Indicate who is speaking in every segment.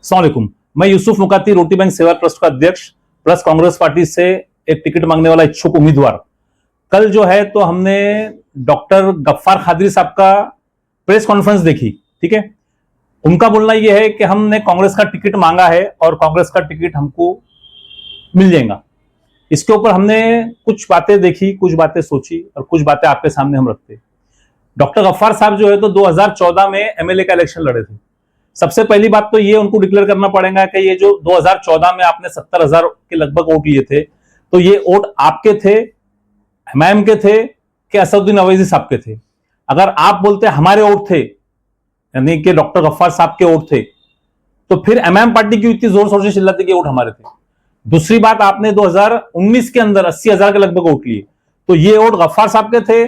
Speaker 1: अस्सलाम वालेकुम। मैं यूसुफ मुकाती, रोटी बैंक सेवा ट्रस्ट का अध्यक्ष प्लस कांग्रेस पार्टी से एक टिकट मांगने वाला इच्छुक उम्मीदवार। कल जो है तो हमने डॉक्टर गफ्फार खादरी साहब का प्रेस कॉन्फ्रेंस देखी। ठीक है, उनका बोलना यह है कि हमने कांग्रेस का टिकट मांगा है और कांग्रेस का टिकट हमको मिल जाएगा। इसके ऊपर हमने कुछ बातें देखी, कुछ बातें सोची और कुछ बातें आपके सामने हम रखते। डॉक्टर गफ्फार साहब जो है तो 2014 में एमएलए का इलेक्शन लड़े थे। सबसे पहली बात तो ये उनको डिक्लेयर करना पड़ेगा कि ये जो 2014 में आपने 70,000 के लगभग वोट लिए थे, तो ये वोट आपके थे, हमाम के थे कि असदुद्दीन अवैसी साहब के थे? अगर आप बोलते हमारे वोट थे, यानी कि डॉक्टर गफ्फार साहब के वोट थे, तो फिर एमएम पार्टी की इतनी जोर शोर से चिल्लाती कि वोट हमारे थे। दूसरी बात, आपने 2019 के अंदर 80,000 के लगभग वोट लिए, तो ये वोट गफ्फार साहब के थे,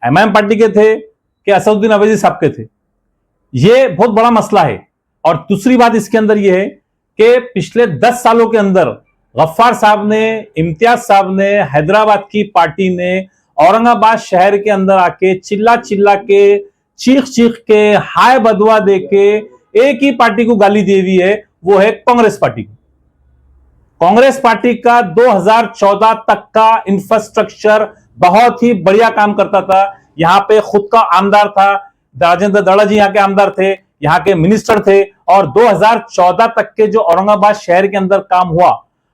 Speaker 1: एमएम पार्टी के थे कि असदुद्दीन अवैसी साहब के थे? ये बहुत बड़ा मसला है। और दूसरी बात इसके अंदर यह है कि पिछले 10 सालों के अंदर गफ्फार साहब ने, इम्तियाज साहब ने, हैदराबाद की पार्टी ने औरंगाबाद शहर के अंदर आके चिल्ला चिल्ला के, चीख चीख के, हाय बदवा दे के एक ही पार्टी को गाली दे दी है, वो है कांग्रेस पार्टी को। कांग्रेस पार्टी का 2014 तक का इंफ्रास्ट्रक्चर बहुत ही बढ़िया काम करता था। यहां पे खुद का आमदार था, राजेंद्र दड़ा जी यहाँ के आमदार थे, यहाँ के मिनिस्टर थे, और 2014 तक के जो औरंगाबाद शहर के अंदर काम हुआ,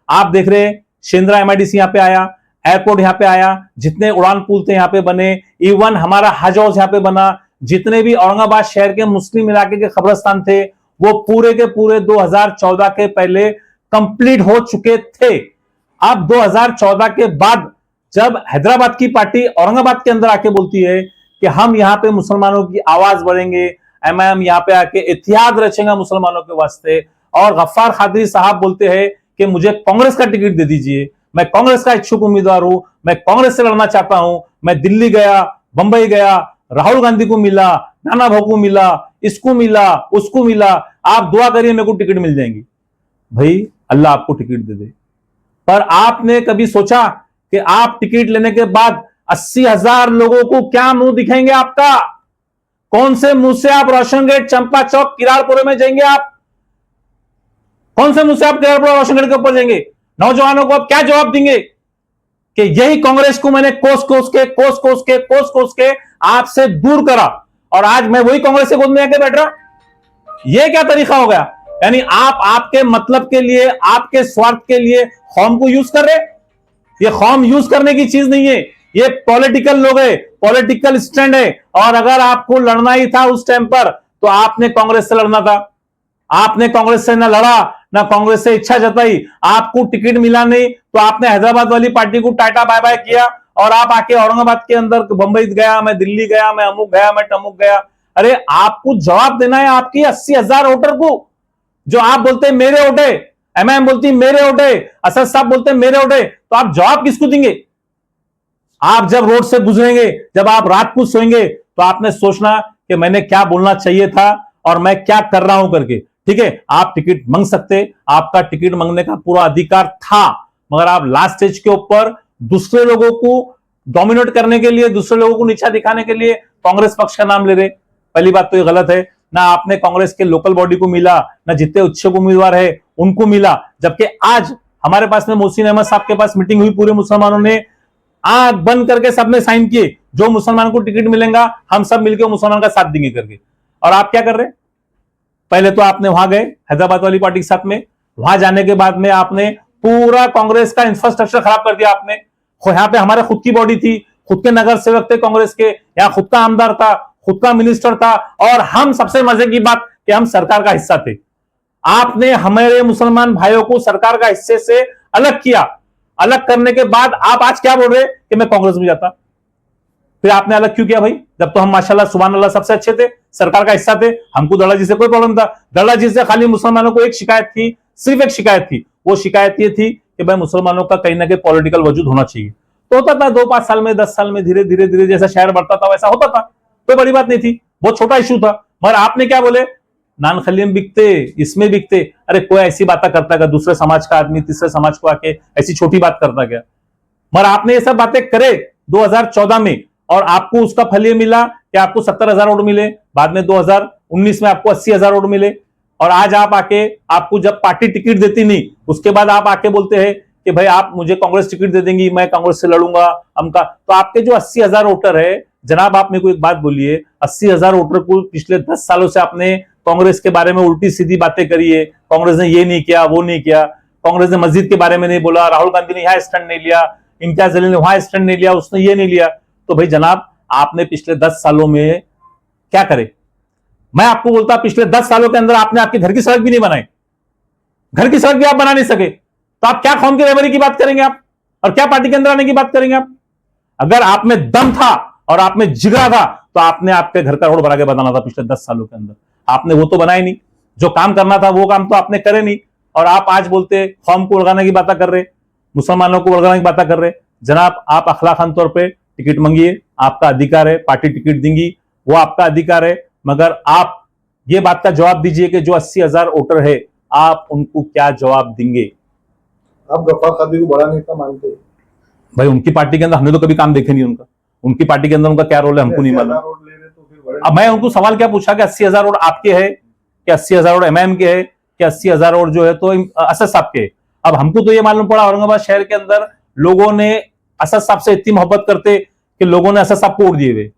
Speaker 1: आप देख रहे हैं। शेंद्रा एमआईडीसी यहाँ पे आया, एयरपोर्ट यहाँ पे आया, जितने उड़ान पुल थे यहाँ पे बने, इवन हमारा हज हाउस यहाँ पे बना, जितने भी औरंगाबाद शहर के मुस्लिम इलाके के कब्रिस्तान थे वो पूरे के पूरे 2014 के पहले कंप्लीट हो चुके थे। अब 2014 के बाद जब हैदराबाद की पार्टी औरंगाबाद के अंदर आके बोलती है कि हम यहाँ पे मुसलमानों की आवाज बढ़ेंगे, एमआईएम यहाँ पे आके इतिहाद रचेगा मुसलमानों के वास्ते, और गफ्फार खादरी साहब बोलते हैं कि मुझे कांग्रेस का टिकट दे दीजिए, मैं कांग्रेस का इच्छुक उम्मीदवार हूं, मैं कांग्रेस से लड़ना चाहता हूं, मैं दिल्ली गया, बंबई गया, राहुल गांधी को मिला, नाना भाऊ को मिला, इसको मिला, उसको मिला, आप दुआ करिए मेरे को टिकट मिल जाएंगी। भाई अल्लाह आपको टिकट दे दे, पर आपने कभी सोचा कि आप टिकट लेने के बाद 80,000 लोगों को क्या मुंह दिखाएंगे आपका? कौन से मुंह से आप रोशन गेट, चंपा चौक, किरारपुरे में जाएंगे? आप कौन से मुंह से आप किरारपुरा, रोशन गेट के ऊपर जाएंगे? नौजवानों को आप क्या जवाब देंगे कि यही कांग्रेस को मैंने कोस कोस के आपसे दूर करा और आज मैं वही कांग्रेस से गोद में आके बैठ रहा? यह क्या तरीका हो गया? यानी आप आपके मतलब के लिए, आपके स्वार्थ के लिए कौम को यूज कर रहे। ये कौम यूज करने की चीज नहीं है, ये पॉलिटिकल लोग है, पॉलिटिकल स्टैंड है। और अगर आपको लड़ना ही था उस टाइम पर तो आपने कांग्रेस से लड़ना था। आपने कांग्रेस से ना लड़ा, ना कांग्रेस से इच्छा जताई, आपको टिकट मिला नहीं तो आपने हैदराबाद वाली पार्टी को टाटा बाय बाय किया और आप आके औरंगाबाद के अंदर बंबई गया, मैं दिल्ली गया, मैं अमुक गया, मैं टमुक गया। अरे आपको जवाब देना है आपकी 80,000 वोटर को, जो आप बोलते हैं मेरे वोट है, एमआईएम बोलती मेरे वोट है, असद साहब बोलते हैं मेरे वोट है, तो आप जवाब किसको देंगे? आप जब रोड से गुजरेंगे, जब आप रात को सोएंगे, तो आपने सोचना कि मैंने क्या बोलना चाहिए था और मैं क्या कर रहा हूं करके। ठीक है, आप टिकट मांग सकते, आपका टिकट मांगने का पूरा अधिकार था, मगर आप लास्ट स्टेज के ऊपर दूसरे लोगों को डोमिनेट करने के लिए, दूसरे लोगों को नीचा दिखाने के लिए कांग्रेस पक्ष का नाम ले रहे। पहली बात तो ये गलत है। ना आपने कांग्रेस के लोकल बॉडी को मिला, ना जितने इच्छुक उम्मीदवार है उनको मिला। जबकि आज हमारे पास में मोहसिन अहमद साहब के पास मीटिंग हुई, पूरे मुसलमानों ने आंख बंद करके सबने साइन किए, जो मुसलमान को टिकट मिलेगा हम सब मिलकर मुसलमान का साथ देंगे करके। और आप क्या कर रहे? पहले तो आपने वहां गए हैदराबाद वाली पार्टी के साथ में, वहां जाने के बाद में आपने पूरा कांग्रेस का इंफ्रास्ट्रक्चर खराब कर दिया आपने। यहां पे हमारे खुद की बॉडी थी, खुद के नगर सेवक थे कांग्रेस के, यहां खुद का आमदार था, खुद का मिनिस्टर था, और हम सबसे मजे की बात कि हम सरकार का हिस्सा थे। आपने हमारे मुसलमान भाइयों को सरकार का हिस्से से अलग किया। अलग करने के बाद आप आज क्या बोल रहे कि मैं कांग्रेस में जाता? फिर आपने अलग क्यों किया भाई? जब तो हम माशाल्लाह सुभान अल्लाह सबसे अच्छे थे, सरकार का हिस्सा थे, हमको दड़ा जी से कोई प्रॉब्लम था। दड़ा जी से खाली मुसलमानों को एक शिकायत थी, सिर्फ एक शिकायत थी। वो शिकायत ये थी कि भाई मुसलमानों का कहीं ना कहीं पॉलिटिकल वजूद होना चाहिए। तो होता था 2-5 साल में, 10 साल में, धीरे धीरे धीरे जैसा शहर बढ़ता था वैसा होता था, कोई बड़ी बात नहीं थी, बहुत छोटा इशू था। मगर आपने क्या बोले? नान खलीम बिकते, इसमें बिकते। अरे कोई ऐसी बातें करता क्या? दूसरे समाज का आदमी तीसरे समाज को आके ऐसी छोटी बात करता क्या? मगर आपने ये सब बातें करे 2014 में, और आपको उसका फल ये मिला कि आपको 70,000 वोट मिले। बाद में 2019 में आपको 80,000 वोट मिले। और आज आप आके, आपको जब पार्टी टिकट देती नहीं, उसके बाद आप आके बोलते हैं कि भाई आप मुझे कांग्रेस टिकट दे देंगी, मैं कांग्रेस से लड़ूंगा हमका। तो आपके जो 80,000 वोटर है, जनाब आप मेरे को एक बात बोलिए, 80,000 वोटर को पिछले 10 सालों से आपने कांग्रेस के बारे में उल्टी सीधी बातें करी है, कांग्रेस ने ये नहीं किया, वो नहीं किया, कांग्रेस ने मस्जिद के बारे में नहीं बोला, राहुल गांधी ने यहां स्टैंड नहीं लिया, इम्तियाज जलील ने वहां स्टैंड नहीं लिया, उसने ये नहीं लिया। तो भाई जनाब आपने पिछले 10 सालों में क्या करे? मैं आपको बोलता पिछले 10 सालों के अंदर आपने आपके घर की सड़क भी नहीं बनाई, घर की सड़क भी आप बना नहीं सके, तो आप क्या कौम की रहबरी की बात करेंगे आप, और क्या पार्टी के अंदर आने की बात करेंगे आप? अगर आप में दम था और आप में जिगरा था तो आपने आपके घर का रोड बना के बनाना था पिछले 10 सालों के अंदर। आपने वो तो बनाया नहीं, जो काम करना था वो काम तो आपने करे नहीं, और आप आज बोलते कौम को लगाने की बातें कर रहे, मुसलमानों को लगाने की बातें कर रहे। जनाब आप अखलाकन तौर पर टिकट मांगिए, आपका अधिकार है, पार्टी टिकट देंगी, वो आपका अधिकार है, मगर आप ये बात का जवाब दीजिए कि जो 80,000 वोटर है आप उनको क्या जवाब देंगे?
Speaker 2: आप गफ्फार कादरी को बड़ा नेता मानते हैं?
Speaker 1: भाई उनकी पार्टी के अंदर हमने तो कभी काम देखे नहीं उनका, उनकी पार्टी के अंदर उनका क्या रोल है हमको नहीं मालूम। अब मैं उनको सवाल क्या पूछा कि 80,000 वोट आपके है कि 80,000 वोट एमआईएम के है कि 80,000 वोट जो है तो असद साहब के? अब हमको तो ये मालूम पड़ा औरंगाबाद शहर के अंदर लोगों ने असद साहब से इतनी मोहब्बत करते कि लोगों ने असद साहब को वोट दिए हुए।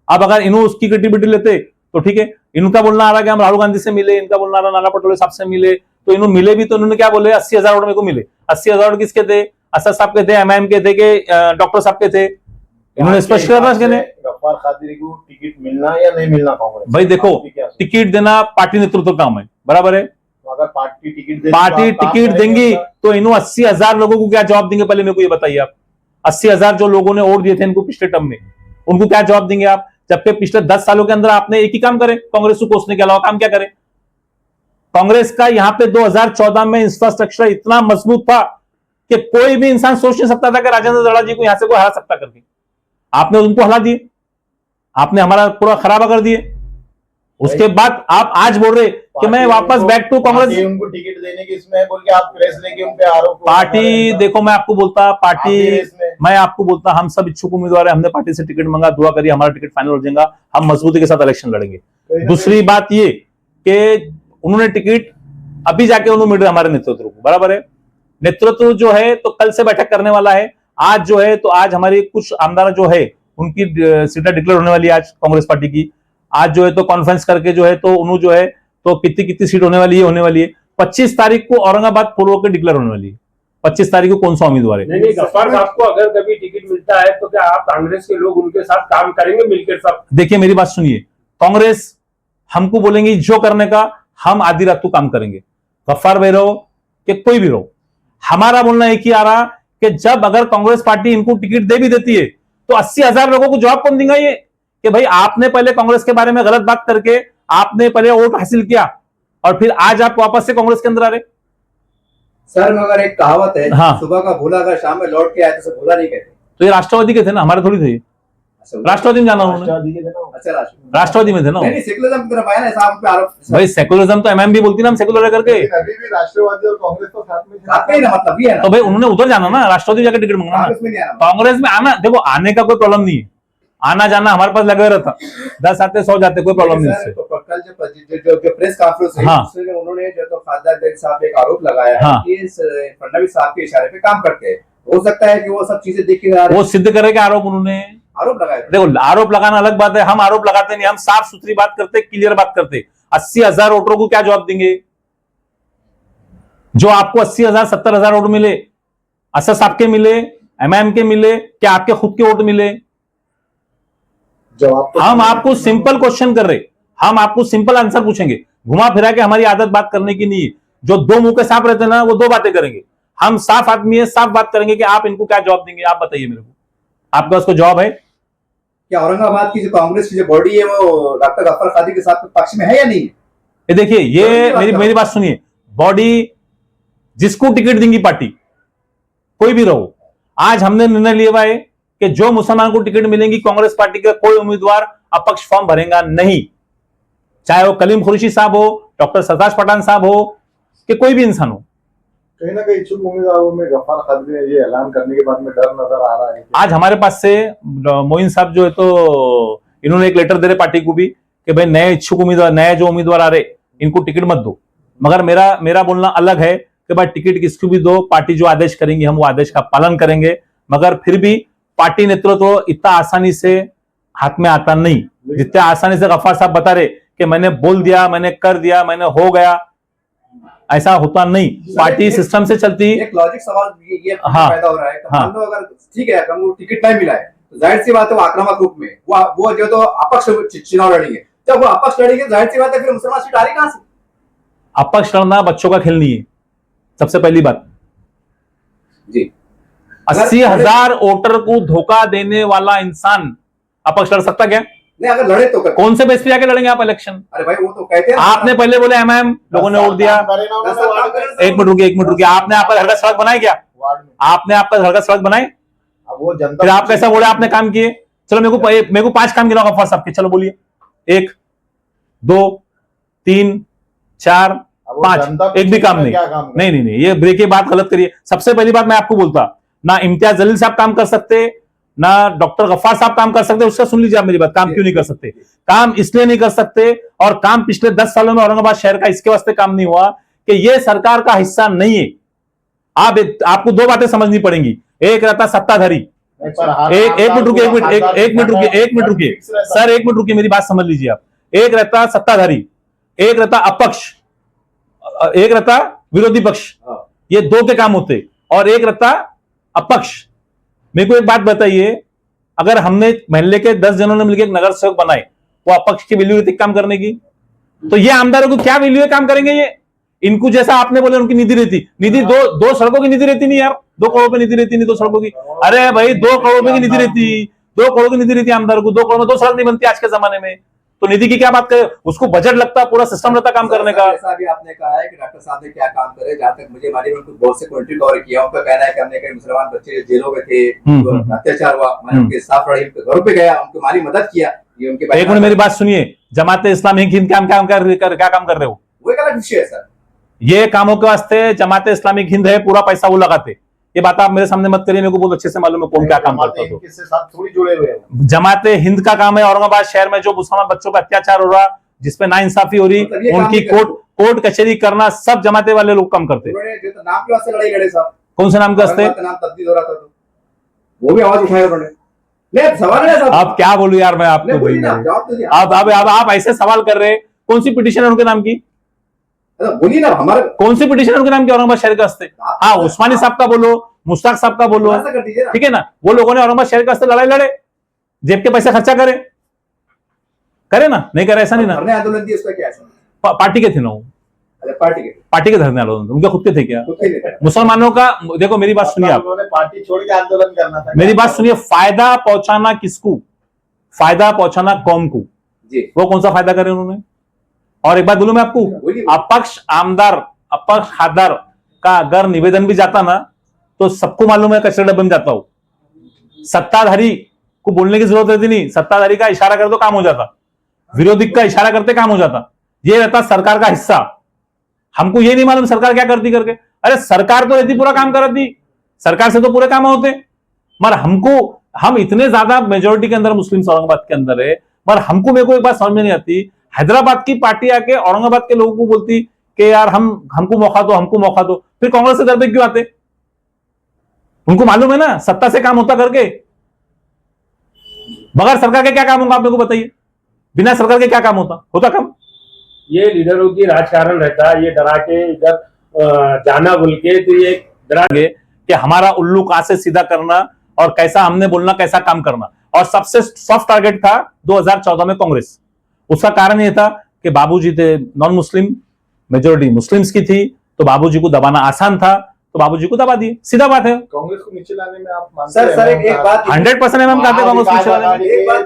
Speaker 1: अब अगर इन्हों उसकी क्रेडिबिलिटी लेते तो ठीक है, इनका बोलना आ रहा कि हम राहुल गांधी से मिले, इनका बोलना आ रहा नाना पटोले साहब से मिले, तो इन्होंने मिले भी तो इन्होंने क्या बोले 80,000 वोट मेरे को मिले। 80,000 वोट किसके थे? असद साहब के थे, एमआईएम के थे कि डॉक्टर साहब के थे? इन्होंने स्पष्ट करना
Speaker 2: गफ्फार कादरी को टिकट मिलना या नहीं मिलना कांग्रेस?
Speaker 1: भाई देखो, टिकट देना पार्टी नेतृत्व का काम है, बराबर है।
Speaker 2: अगर पार्टी
Speaker 1: टिकट देंगी तो इन्हों 80,000 लोगों को क्या जवाब देंगे? पहले मेरे को ये बताइए आप, 80,000 जो लोगों ने वोट दिए थे इनको पिछले टर्म में, उनको क्या जवाब देंगे आप? जबकि पिछले 10 सालों के अंदर आपने एक ही काम करे, कांग्रेस को कोसने के अलावा काम क्या करे? कांग्रेस का यहां पे 2014 में इंफ्रास्ट्रक्चर इतना मजबूत था कि कोई भी इंसान सोच नहीं सकता था कि राजेंद्र दड़ा जी को यहां से कोई हरा सकता करके। आपने उनको हरा दिए, आपने हमारा पूरा खराबा कर दिए। उसके बाद आप आज बोल रहे कि मैं वापस बैक टू कांग्रेस।
Speaker 2: उनको टिकट देने की इसमें बोल के आप प्रेस लेके उन पे आरोप।
Speaker 1: पार्टी देखो, मैं आपको बोलता हम सब इच्छुक उम्मीदवार है, हमने पार्टी से टिकट मांगा, दुआ करिए हमारा टिकट फाइनल हो जाएगा, हम मजबूती के साथ इलेक्शन लड़ेंगे। दूसरी बात ये कि उन्होंने टिकट अभी जाके उन्होंने मिल रहे हमारे नेतृत्व को, बराबर है। नेतृत्व जो है तो कल से बैठक करने वाला है। आज जो है तो आज हमारी कुछ आमदार जो है उनकी सीटें डिक्लेयर होने वाली है आज कांग्रेस पार्टी की। आज जो है तो कॉन्फ्रेंस करके जो है तो उन्होंने जो है तो कितनी सीट होने वाली है 25 तारीख को औरंगाबाद पूर्व के डिक्लेयर होने वाली है। 25 तारीख को कौन सा उम्मीदवार है?
Speaker 3: नहीं, गफ्फार साहब को अगर कभी टिकट मिलता है तो क्या आप कांग्रेस के लोग उनके साथ काम करेंगे मिलकर सब?
Speaker 1: देखिए मेरी बात सुनिए, कांग्रेस हमको बोलेंगे जो करने का, हम आधी रात को काम करेंगे। गफ्फार भाई रहो कि कोई भी रहो, हमारा बोलना एक ही आ रहा कि जब अगर कांग्रेस पार्टी इनको टिकट दे भी देती है तो 80,000 लोगों को जवाब कौन देगा? ये कि भाई आपने पहले कांग्रेस के बारे में गलत बात करके आपने पहले वोट हासिल किया और फिर आज आप वापस से कांग्रेस के अंदर आ रहे।
Speaker 4: सर मगर एक कहावत है,
Speaker 1: हाँ।
Speaker 4: सुबह का भूला अगर शाम में लौट के आए तो भूला नहीं कहते।
Speaker 1: तो ये राष्ट्रवादी के थे ना, हमारे थोड़ी थे। राष्ट्रवादी में जाना उन्होंने, राष्ट्रवादी में थे ना।
Speaker 4: सेकुलरिज्म की तरफ आया ना साहब पे आरोप।
Speaker 1: भाई सेकुलरिज्म तो एमएम भी बोलती ना, हम सेकुलर करके।
Speaker 2: अभी भी राष्ट्रवादी और कांग्रेस तो साथ में
Speaker 4: ना, मतलब ये है ना।
Speaker 1: तो भाई उन्होंने उधर जाना ना, राष्ट्रवादी जाकर टिकट मांगना। कांग्रेस में आना, देखो आने का कोई प्रॉब्लम नहीं है, आना जाना हमारे पास लगे रहता, 10 आते 100 जाते, कोई प्रॉब्लम नहीं इससे।
Speaker 4: कल जो प्रेस कॉन्फ्रेंस हुई उन्होंने जो तो खासदार साहब एक आरोप लगाया है कि फडणवीस साहब के इशारे पे काम करते हैं। हो सकता है कि वो सब चीजें देख के
Speaker 1: वो सिद्ध करे कि आरोप उन्होंने
Speaker 4: आरोप लगाया।
Speaker 1: देखो आरोप लगाना अलग बात है, हम आरोप लगाते नहीं, हम साफ सुथरी बात करते, क्लियर बात करते। 80,000 वोटरों को क्या जवाब देंगे? जो आपको 80,000 70,000 वोट मिले, असद साहब के मिले, एमआईएम के मिले, क्या आपके खुद के वोट मिले?
Speaker 2: जवाब तो
Speaker 1: हम आपको सिंपल क्वेश्चन कर रहे, हम आपको सिंपल आंसर पूछेंगे, घुमा फिरा के। हमारी आदत बात करने की नहीं है, जो दो मुंह के सांप रहते ना वो दो बातें करेंगे। हम साफ आदमी है, साफ बात करेंगे कि आप इनको क्या जवाब देंगे, आप बताइए मेरे को, आपका उसको जवाब है?
Speaker 4: क्या औरंगाबाद की जो कांग्रेस की जो बॉडी है वो डॉक्टर गफ्फार कादरी के साथ पक्ष में है या नहीं?
Speaker 1: ये देखिए, ये मेरी बात सुनिए, बॉडी जिसको टिकट देंगी पार्टी, कोई भी रहो, आज हमने निर्णय लिया हुआ है कि जो मुसलमान को टिकट मिलेंगी कांग्रेस पार्टी का कोई उम्मीदवार अपक्ष फॉर्म भरेगा नहीं, चाहे वो कलीम खुर्शी साहब हो, डॉक्टर सरताज पठान साहब हो, कि कोई भी इंसान हो।
Speaker 2: कहीं ना कहीं इच्छुक उम्मीदवारों में गफ्फार कादरी ने ये ऐलान करने के बाद में डर नजर आ रहा है।
Speaker 1: आज हमारे पास से मोइन साहब जो है तो इन्होंने एक लेटर दे रहे पार्टी को भी कि भाई नए इच्छुक उम्मीदवार, नए जो उम्मीदवार आ रहे इनको टिकट मत दो। मगर मेरा बोलना अलग है कि भाई टिकट किसको भी दो, पार्टी जो आदेश करेंगी हम वो आदेश का पालन करेंगे। मगर फिर भी पार्टी नेतृत्व इतना आसानी से हाथ में आता नहीं, जितने आसानी से गफ्फार साहब बता रहे कि मैंने बोल दिया, मैंने कर दिया, मैंने हो गया, ऐसा होता नहीं। पार्टी सिस्टम से चलती।
Speaker 4: एक लॉजिक सवाल ये
Speaker 1: हाँ,
Speaker 4: पैदा हो रहा है कि
Speaker 1: हाँ,
Speaker 4: मान लो अगर ठीक है अगर वो टिकट नहीं मिला है तो जाहिर सी बात है वो आक्रामक रूप में वो जो तो अपक्ष चुनाव लड़ेंगे। जब वो अपक्ष लड़ेंगे जाहिर सी बात है फिर मुसलमान सीट आ रही कहां से?
Speaker 1: अपक्ष लड़ना बच्चों का खेल नहीं है, सबसे पहली बात।
Speaker 4: जी
Speaker 1: 80,000 वोटर को धोखा देने वाला इंसान अपक्ष लड़ सकता क्या?
Speaker 4: नहीं, अगर लड़े तो
Speaker 1: कौन से बेस पे जाके लड़ेंगे आप इलेक्शन?
Speaker 4: अरे भाई वो तो कहते हैं
Speaker 1: आपने पहले बोले एमआईएम, लोगों ने वोट दिया। एक मिनट रुकिए, आपने आपका घर का सड़क बनाया क्या? आपने आपका घर का सड़क बनाए?
Speaker 2: वो जनता
Speaker 1: फिर आप कैसा बोले आपने काम किए? चलो मेरे को 5 काम गिनाओ गफ्फार साहब के, चलो बोलिए। 1 2 3 4 5, एक भी काम नहीं। नहीं, ये ब्रेक की बात गलत करिए। सबसे पहली बात मैं आपको बोलता, ना इम्तियाज जलील साहब काम कर सकते, ना डॉक्टर गफ्फार साहब काम कर सकते। उसका सुन लीजिए आप मेरी बात, काम क्यों नहीं कर सकते? काम इसलिए नहीं कर सकते, और काम पिछले 10 सालों में औरंगाबाद शहर का इसके वास्ते काम नहीं हुआ कि ये सरकार का हिस्सा नहीं है। आपको 2 बातें समझनी पड़ेंगी। एक रहता सत्ताधारी, एक मिनट रुकिए सर, एक मिनट रुकिए, मेरी बात समझ लीजिए आप। एक रहता सत्ताधारी, एक रहता अपक्ष, एक रहता विरोधी पक्ष, ये 2 के काम होते, और एक रहता अपक्ष। मेरे को एक बात बताइए, अगर हमने मोहल्ले के 10 जनों ने मिलकर एक नगर सेवक बनाए, वो अपक्ष की वैल्यू रहती काम करने की, तो ये आमदारों को क्या वैल्यू है काम करेंगे? ये इनको जैसा आपने बोले उनकी निधि रहती, निधि दो सड़कों की निधि रहती नहीं यार, 2 करोड़ की निधि रहती नहीं 2 सड़कों की। अरे भाई 2 करोड़ रुपए की निधि रहती, 2 करोड़ की निधि रहती आमदारों को, 2 करोड़ में 2 सड़क नहीं बनती आज के जमाने में, तो निधि की क्या बात करें? उसको बजट लगता, पूरा सिस्टम रहता काम करने का।
Speaker 4: ऐसा भी आपने कहा है कि डॉक्टर साहब ने क्या काम करे, जहां तक मुझे मालूम है उनको बहुत से कंट्री कवर किया। उनका कहना है कि हमने कई मुसलमान बच्चे जेलों में थे, अत्याचार हुआ, मैंने उनके साथ रही, उनके घरों पे गया, उनकी माली मदद किया। ये उनके
Speaker 1: एक मिनट मेरी बात सुनिए, जमाते इस्लामी हिंद क्या काम कर रहे हो?
Speaker 4: वो एक अलग विषय है सर।
Speaker 1: ये कामों के वास्ते जमाते इस्लामिक हिंद है, पूरा पैसा वो लगाते। ये बात आप मेरे सामने मत करिए, मेरे को बहुत अच्छे से मालूम है कौन क्या काम करता है।
Speaker 2: किसके साथ थोड़ी जुड़े हुए हैं।
Speaker 1: जमाते हिंद का काम है औरंगाबाद शहर में जो मुसलमान बच्चों पर अत्याचार हो रहा, जिसपे नाइंसाफी हो रही, उनकी कोर्ट कचहरी करना, सब जमाते वाले लोग काम करते।
Speaker 4: जो तो नाम के वास्ते लड़ाई लड़े साहब,
Speaker 1: कौन से नाम के वास्ते?
Speaker 4: नाम तब्दील हो रहा था तो वो भी आवाज उठाया उन्होंने। नहीं सवाल है साहब,
Speaker 1: आप क्या बोलूं यार मैं आपको भाई, आप ऐसे सवाल कर रहे हैं। कौन सी पिटीशन है उनके नाम की?
Speaker 4: बोलिए ना, हमारे
Speaker 1: कौन सी पिटीशन उनके नाम की औरंगाबाद शहर के वास्ते? हाँ, उस्मानी साहब का बोलो, मुश्ताक साहब का बोलो, ठीक है ना। वो लोगों ने औरंगाबाद शहर के वास्ते लड़ाई लड़े, जेब के पैसे खर्चा करे ना, नहीं करे ऐसा नहीं ना।
Speaker 4: धरने आंदोलन दिए, उसका क्या है?
Speaker 1: पार्टी के थे ना वो, पार्टी के धरने आंदोलन उनके खुद के थे क्या? मुसलमानों का देखो, मेरी बात सुनिए आप,
Speaker 2: पार्टी छोड़ के आंदोलन करना था।
Speaker 1: मेरी बात सुनिए, फायदा पहुंचाना किसको? फायदा पहुंचाना कौम को। वो कौन सा फायदा करे उन्होंने? और एक बात बोलूं मैं आपको, अपक्ष आमदार, अपक्ष खासदार का अगर निवेदन भी जाता ना, तो सबको मालूम है कचरे डब्बे में जाता हो। सत्ताधारी को बोलने की जरूरत रहती नहीं, सत्ताधारी का इशारा कर दो काम हो जाता, विरोधी का इशारा करते काम हो जाता। ये रहता सरकार का हिस्सा। हमको ये नहीं मालूम सरकार क्या करती करके। अरे सरकार तो रहती पूरा काम करती, सरकार से तो पूरे काम होते, मगर हम इतने ज्यादा मेजोरिटी के अंदर मुस्लिम औरंगाबाद के अंदर है, मगर मेरे को एक बात समझ में नहीं आती, हैदराबाद की पार्टी आके औरंगाबाद के लोगों को बोलती कि यार हमको मौका दो, फिर कांग्रेस से दर पे क्यों आते? उनको मालूम है ना सत्ता से काम होता करके। बगैर सरकार के क्या काम होगा आप मेरे को बताइए? बिना सरकार के क्या काम होता काम?
Speaker 3: ये लीडरों की राजकारण रहता है, ये डरा के इधर जाना बोल के, तो ये डरा के
Speaker 1: कि हमारा उल्लू कहां से सीधा करना और कैसा हमने बोलना, कैसा काम करना। और सबसे सॉफ्ट टारगेट था 2014 में कांग्रेस। उसका कारण यह था कि बाबूजी थे नॉन मुस्लिम, मेजोरिटी मुस्लिम्स की थी, तो बाबूजी को दबाना आसान था, तो बाबूजी को दबा दिए, सीधा बात है।
Speaker 2: कांग्रेस को नीचे लाने में आप मानते हैं?
Speaker 4: सर एक बात
Speaker 1: 100% एमएम कहते हैं कांग्रेस को नीचे लाने में।
Speaker 4: एक बात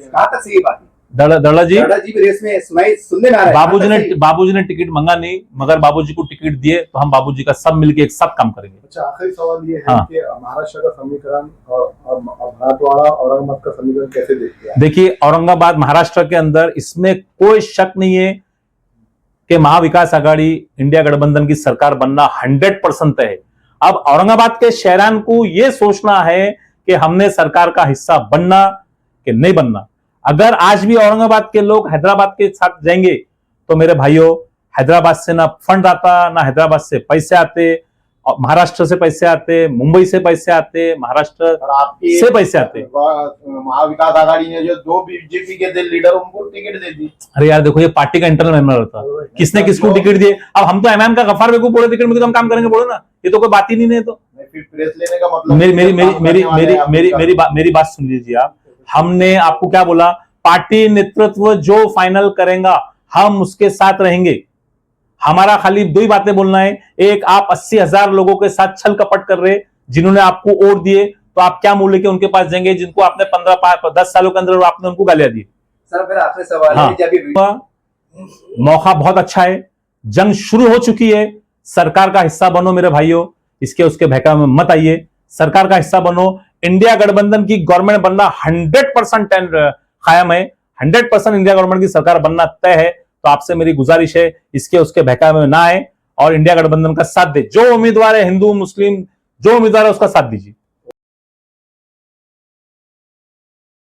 Speaker 4: कहां तक सही बात है?
Speaker 1: दड़ा जी
Speaker 4: भी रेस में सुनने में आ रहा है।
Speaker 1: बाबूजी ने टिकट मांगा नहीं, मगर बाबूजी को टिकट दिए, तो हम बाबूजी का सब मिलके एक साथ काम करेंगे।
Speaker 2: अच्छा, आखिरी सवाल ये है कि महाराष्ट्र का समीकरण और मराठवाड़ा औरंगाबाद का समीकरण कैसे देखते हैं?
Speaker 1: देखिए, औरंगाबाद महाराष्ट्र के अंदर इसमें कोई शक नहीं है कि महाविकास आघाड़ी इंडिया गठबंधन की सरकार बनना 100% है। अब औरंगाबाद के शहरान को यह सोचना है कि हमने सरकार का हिस्सा बनना कि नहीं बनना। अगर आज भी औरंगाबाद के लोग हैदराबाद के साथ जाएंगे तो मेरे भाइयों, हैदराबाद से ना फंड आता, ना हैदराबाद से पैसे आते, और महाराष्ट्र से पैसे आते, मुंबई से पैसे आते, महाराष्ट्र
Speaker 2: और आपकी
Speaker 1: से पैसे आते।
Speaker 2: महाविकास आघाड़ी ने जो 2 बीजेपी के थे लीडर, उनको टिकट दे दी।
Speaker 1: अरे यार देखो, ये पार्टी का इंटरनल मेंबर होता, किसने किसको टिकट दिए। अब हम तो एमएम का गफ्फार बेगू बोले टिकट में तो हम काम करेंगे, बोलो ना, ये तो कोई बात ही नहीं है। तो
Speaker 2: फिर प्रेस लेने का मतलब
Speaker 1: मेरी मेरी मेरी मेरी मेरी मेरी मेरी बात सुन लीजिए आप। हमने आपको क्या बोला, पार्टी नेतृत्व जो फाइनल करेगा हम उसके साथ रहेंगे। हमारा खाली 2 ही बातें बोलना है। एक, आप 80,000 लोगों के साथ छल कपट कर रहे, जिन्होंने आपको वोट दिए, तो आप क्या मूल्य के उनके पास जाएंगे, जिनको आपने 10 सालों के अंदर आपने उनको गालियां दी।
Speaker 4: सर मेरा आखिरी सवाल
Speaker 1: हाँ,
Speaker 4: है, जब ये
Speaker 1: मौका बहुत अच्छा है, जंग शुरू हो चुकी है, सरकार का हिस्सा बनो मेरे भाइयों, इसके उसके बहकावे में मत आइए, सरकार का हिस्सा बनो। इंडिया गठबंधन की गवर्नमेंट बनना 100% कायम है, 100% इंडिया गवर्नमेंट की सरकार बनना तय है। तो आपसे मेरी गुजारिश है, इसके उसके बहकावे में ना आए और इंडिया गठबंधन का साथ दे। जो उम्मीदवार है, हिंदू मुस्लिम जो उम्मीदवार है, उसका साथ दीजिए।